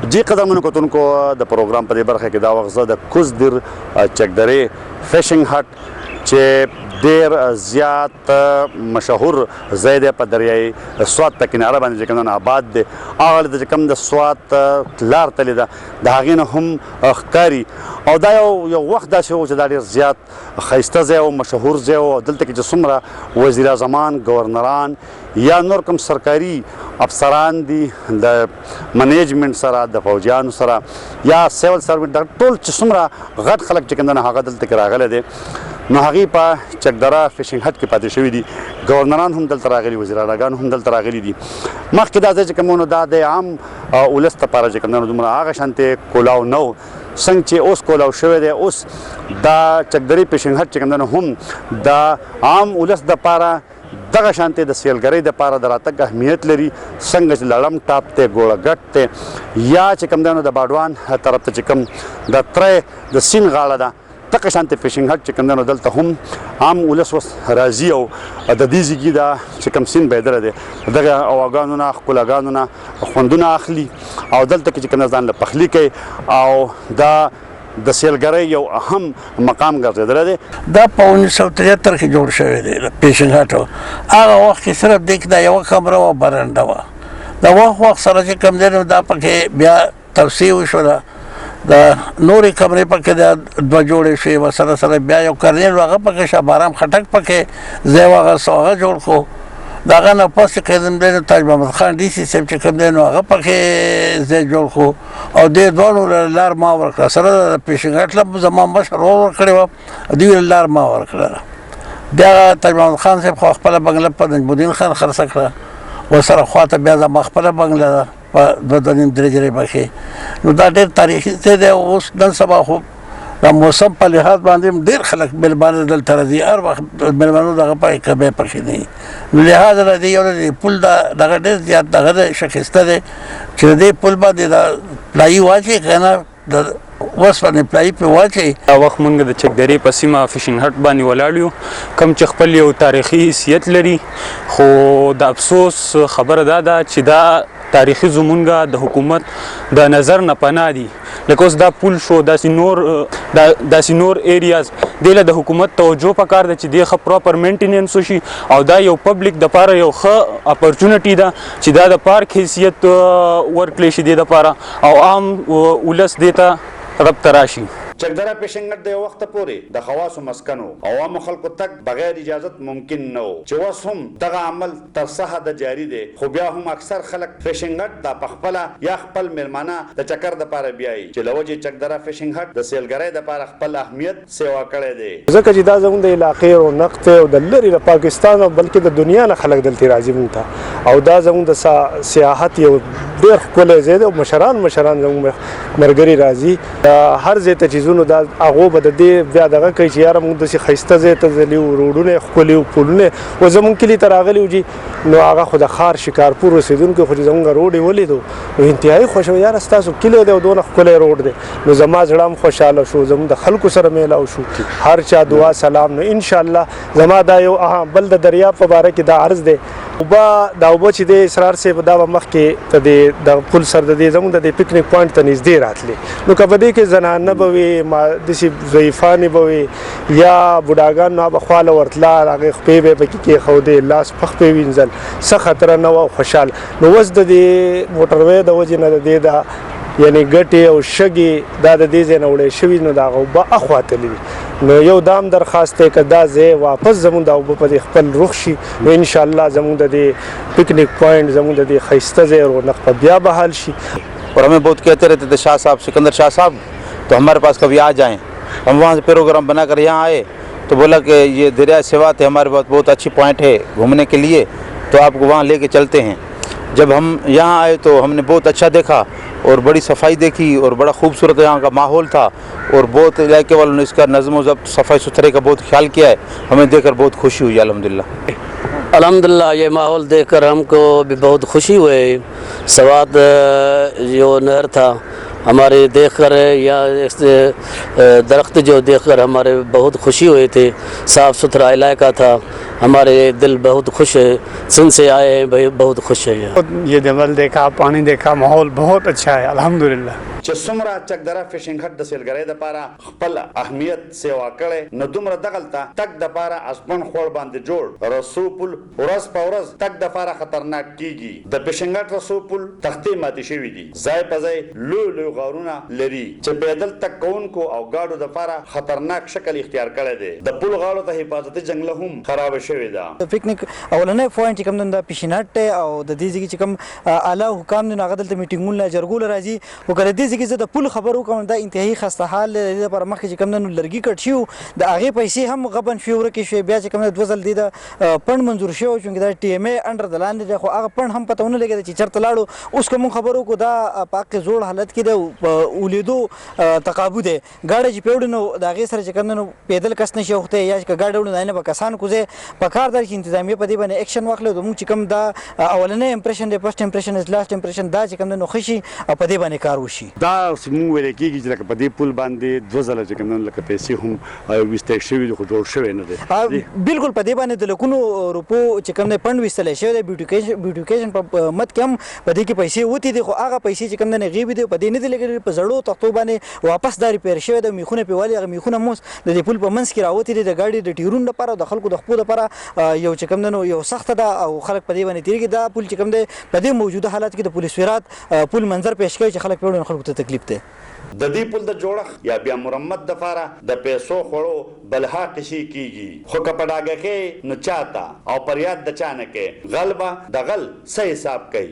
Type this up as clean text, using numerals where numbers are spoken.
جی قدرمنو کتونکو د پروګرام په دې برخه کې دا وخت زه د کوزدر چکدرې فیشنګ هټ چې ډیر زیات مشهور ځای دی په دریای سوات په کناره باندې چې کوم آباد دی هغه د کوم د سوات لار تللی ده د هغې نه هم ښکاري او دا یو وخت داسې و چې دا ډېر زیات ښایسته ځای و مشهور ځای و دلته کې چې څومره وزیر اعظمان ګورنران یا نور کوم سرکاري افسران دي د منیجمنټ سره د فوجیانو سره یا سیول سروینټ ټول چې څومره غټ خلک چې کوم دی هغه دلته کې راغلی دی نو هغې په چکدره فیشنګ هټ کې پاتې شوي دي ګورنران هم دلته راغلي وزیر اعلیګان هم دلته راغلي دي مخکې دا ځای چې کوم نو دا د عام ولس دپاره چې کوم دی نو دومره هغه شانتې کولاو نه و څنګه چې اوس کولاو شوی دی اوس دا چکدرې فیشنګ هټ چې کوم دی نو هم د عام ولس دپاره دغه شانتې د سیلګرۍ دپاره د راتګ اهمیت لري څنګه چې لړم ټاپ دی ګوړه ګټ دی یا چې کوم دی نو د باډوان طرف ته چې کوم د تری د سیند غاړه ده دغه شانتې فیشنګ هټ چې کوم دی نو دلته هم عام ولس اوس راځي او د دې ځایګي دا چې کوم سیند بهدره دی دغه هواګانو نه ښکلاګانو نه خوندونه اخلي او دلته کې چې کوم ځان له پخلي کوي او دا د سیلګرۍ یو اهم مقام ګرځېدلی دی دا په 1973 کې جوړ شوی دی فیشنګ هټ هغه وخت کې صرف دې کې دا یوه کمره وه برنډه وه د وخت سره چې کوم دی نو دا پکې بیا توسعه وشوله د نورې کمرې پکې د دوه جوړې شوې وه سره سره بیا یو کرنیل هغه پکې شاه بارام خټک پکې ځای واغستو هغه جوړ کړو د هغه نه پس چې کوم دی نو تاج محمد خان ډي سي صاحب چې کوم دی نو هغه پکې ځای جوړ کړو او دې دواړو لار ما ورکړه سره د فیشنګ هټ له زما مشر ورکړې وه دوی لار ما ورکړله بیا تاج محمد خان صاحب خو خپله بنګله په نجم الدین خان خرڅه کړه ورسره خواته بیا زما خپله بنګله ده په 2.5 درې جرې پکې نو دا ډېر تاریخي ځای دی اوس نن سبا خو د موسم په لحاظ باندې ډېر خلک مېلمانه دلته راځي هر وخت مېلمنو دغه پکې کمی پکې نه وي نو لحاظ را دی یو د پل دغه ډېر زیات دغه د شکسته دی چې د دې پل باندې د پلایي واچوي که نه د وسپنې پلایي پرې واچوي دا وخت موږ د چکدرې په سیمه فیشنګ هټ باندې ولاړ یو کوم چې خپل یو تاریخي حیثیت لري خو د افسوس خبره دا ده چې دا تاریخي زمونږ د حکومت د نظر نه پناه دي لکه اوس دا پول شو داسې نور ایریاز دې له د حکومت توجه پکار ده چې دې ښه پراپر مینټیننس وشي او دا یو پبلک دپاره یو ښه اپرچونټي ده چې دا د پارک حیثیت ورکړلی شي دې دپاره او عام ولس دې ته طرف ته راشي چکدره فیشنګ هټ د یو وخته پورې د خواصو مسکن و عوامو خلکو تګ بغیر اجازت ممکن نه و چې اوس هم دغه عمل تر څه حده جاري دی خو بیا هم اکثر خلک فیشنګ هټ دا پخپله یا خپل میلمانه د چکر دپاره بیایي چې له وجې چکدره فیشنګ هټ د سیلګرۍ دپاره خپل اهمیت سیوا کړی دی ځکه چې دا زموږ د علاقې رونق دی او د لرې له پاکستان او بلکې د دنیا نه خلک دلته راځي موږ ته او دا زموږ د سیاحت یو ډېر ښکلی ځای دی او مشران زموږ ملګري راځي هر ځای ته چیزونو دا هغو به د دې بیا دغه کوي چې یاره موږ داسې ښایسته ځای ته ځلي وو روډونه یې ښکلي وو پلونه و زموږ کلي ته راغلي وو جي نو هغه خو د ښار شکارپور اوسېدونکي خو چې زموږ روډ یې ولیدو نو انتهایي خوښ وو یاره ستاسو کلی دی او دونه ښکلی روډ دی نو زما زړه هم خوشحاله شو زموږ د خلکو سره میلاو شو هر چا دعا سلام نو انشاءالله زما دا یو بل د دریاب په باره کې دا عرض دی دا اوبه چې دی اسرار صاحب دا به مخکې ته د پل سر د دې زموږ د پکنیک پوینټ ته نږدې راتلې نو که په دې کې زنانه به وي داسې ضعیفانې به وي یا بوډاګان نه به خواله ورتله هغې خپې به یې پکې کېښودې لاس پخ پې وینځل څه خطره نه وه او خوشحال نو اوس د دې موټروی د وجې نه د دې دا یعنی ګټې او شګې دا د دې ځای نه وړی شوي نو د هغه اوبه اخوا تللي وي نو یو دام درخواست دی که دا ځای واپس زموږ د اوبه په دې خپل رخ شي نو انشاءالله زموږ د دې پکنیک پوائنٹ زموږ د دې ښایسته ځای رونق په بیا بحال شي اور ہمیں بہت کہتے رہتے تھے شاہ صاحب سکندر شاہ صاحب تو ہمارے پاس کبھی آ جائیں ہم وہاں سے پروگرام بنا کر یہاں آئے تو بولا کہ یہ دریائے سوات ہے ہمارے پاس بہت اچھی پوائنٹ ہے گھومنے کے لیے تو آپ کو وہاں لے کے چلتے ہیں جب ہم یہاں آئے تو ہم نے بہت اچھا دیکھا اور بڑی صفائی دیکھی اور بڑا خوبصورت یہاں کا ماحول تھا اور بہت علاقے والوں نے اس کا نظم و ضبط صفائی ستھرے کا بہت خیال کیا ہے ہمیں دیکھ کر بہت خوشی ہوئی الحمدللہ یہ ماحول دیکھ کر ہم کو بھی بہت خوشی ہوئی سوات جو نہر تھا हमारे देखकर या दरख्त जो देखकर हमारे बहुत खुशी हुई थी। साफ़ सुथरा इलाका था, हमारे दिल बहुत खुश है। सिंध से आए हैं भाई, बहुत खुश है यहाँ। ये जबल देखा, पानी देखा, माहौल बहुत अच्छा है अल्हम्दुलिल्लाह। چې څومره چکدره فشنګ هټ د سیلګرۍ د پاره خپل اهمیت سیوا کړي نو دومره دغلته تک د پاره اسبن خور باندې جوړ رسوپل ورځ په ورځ تک د پاره خطرناک کیږي د فشنګ هټ رسوپل تختې ماتې شوی دي ځای په ځای لوی غارونه لري چې پیدل تک کونکو او گاډو د پاره خطرناک شکل اختیار کړی دی د پل غاړو ته حفاظتي جنگله هم خراب شوی ده پکنیک اولنې پوینټ کوم د پیشنټ او د دې ځای چې کوم اعلی حکام نه غدل ته میټینګونه جرګول راځي او کله دې ځای د پل خبرو کوم دا انتهایی خسته حال لپاره مخکې چې کوم نن لرګي کټ شو د هغه پیسې هم غبن شو ورکه شو بیا چې کوم د وزل دي د پند منظور شو چې دا ټي ام ای انډر د لاندې خو هغه پند هم پتهونه لګي چې چرته لاړو اوس کوم خبرو کو دا پاک زوړ حالت کې د ولیدو تقابو ده گاډي چې پیوډنو د هغه سره چې کوم نن پیدل کس نشي وخته یا چې گاډي نه په کسان کوزه په کار در کې انتظامیه په دې باندې اکشن واخلو د موږ چې کوم دا اولنې امپریشن د فرست امپریشن از لاست امپریشن دا چې کوم نن خوشي په دې باندې کار وشي دا سمو ویل کېږي چې لکه په دې پل باندې دوه ځله چې کوم نن لکه پیسې هم ویستل شوي دي خو جوړ شوی نه دی بالکل په دې باندې د لکونو روپو چې کوم نه پند ویستل شوی دی بیوټیفیکیشن په مت کې هم په دې کې پیسې وتی دي خو هغه پیسې چې کوم نه غیبي دي په دې نه دي لګي په زړو تختو باندې واپس داري پیر شوی د میخونه په والی هغه میخونه موس د دې پل په منځ کې راوتی دي د گاډي د ټیرون لپاره د خلکو د خپل لپاره یو چې کوم نه یو سخت ده او خلک په دې باندې تیریږي دا پل چې کوم دی په دې موجوده حالت کې د پولیس ویرات پل منظر پیش کوي چې خلک په خلکو ته تکلیف ده د دې پل د جوړښت یا بیا مرمت د فاره د پیسو خړو بلها قشي کیږي خو کپډاګه کې نو چاته او پریاد د چانه کې غلبه د غل صحیح حساب کوي